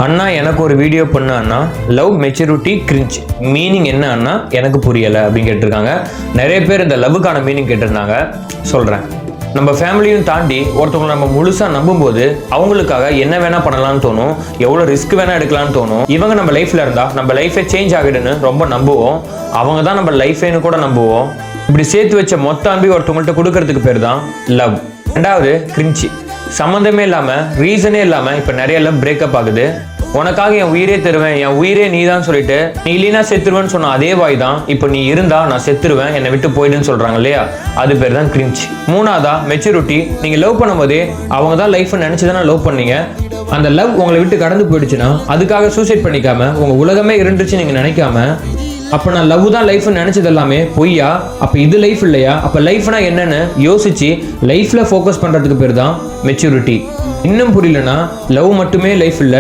அண்ணா எனக்கு ஒரு வீடியோ பண்ண அண்ணா, லவ் மெச்சூரிட்டி கிரிஞ்ச் மீனிங் என்ன அண்ணா எனக்கு புரியலை அப்படின்னு கேட்டிருக்காங்க. நிறைய பேர் இந்த லவ்வுக்கான மீனிங் கேட்டிருந்தாங்க. சொல்கிறேன். நம்ம ஃபேமிலியும் தாண்டி ஒருத்தவங்களை நம்ம முழுசாக நம்பும்போது அவங்களுக்காக என்ன வேணா பண்ணலாம்னு தோணும், எவ்வளோ ரிஸ்க் வேணா எடுக்கலாம்னு தோணும். இவங்க நம்ம லைஃப்பில் இருந்தால் நம்ம லைஃபே சேஞ்ச் ஆகிடுன்னு ரொம்ப நம்புவோம். அவங்க தான் நம்ம லைஃபேன்னு கூட நம்புவோம். இப்படி சேர்த்து வச்ச மொத்த அன்பி ஒருத்தவங்கள்ட்ட கொடுக்கறதுக்கு பேர் தான் லவ். ரெண்டாவது கிரிஞ்சி. சம்மந்தமே இல்லாமல் ரீசனே இல்லாமல் இப்போ நிறைய லவ் பிரேக்கப் ஆகுது. உனக்காக என் உயிரே தருவேன், என் உயிரே நீ தான் சொல்லிட்டு நீ இல்லைனா செத்துருவேன்னு சொன்ன அதே வாய் தான் இப்போ நீ இருந்தா நான் செத்துருவேன், என்னை விட்டு போயிடுன்னு சொல்றாங்க இல்லையா, அது பேர் தான் கிரிஞ்ச். மூணாவதா மெச்சூரிட்டி. நீங்க லவ் பண்ணும்போதே அவங்க தான் லைஃப் நினைச்சுதானே லவ் பண்ணீங்க. அந்த லவ் உங்களை விட்டு கடந்து போயிடுச்சுன்னா அதுக்காக சூசைட் பண்ணிக்காம உங்க உலகமே இருந்துச்சு நீங்க நினைக்காம, அப்ப நான் லவ் தான் லைஃப் நினைச்சது எல்லாமே பொய்யா, அப்ப இது லைஃப் இல்லையா, அப்ப லைஃப்னா என்னன்னு யோசிச்சு லைஃப்ல ஃபோக்கஸ் பண்றதுக்கு பேர் தான் மெச்சூரிட்டி. இன்னும் புரியலனா லவ் மட்டுமே லைஃப் இல்ல,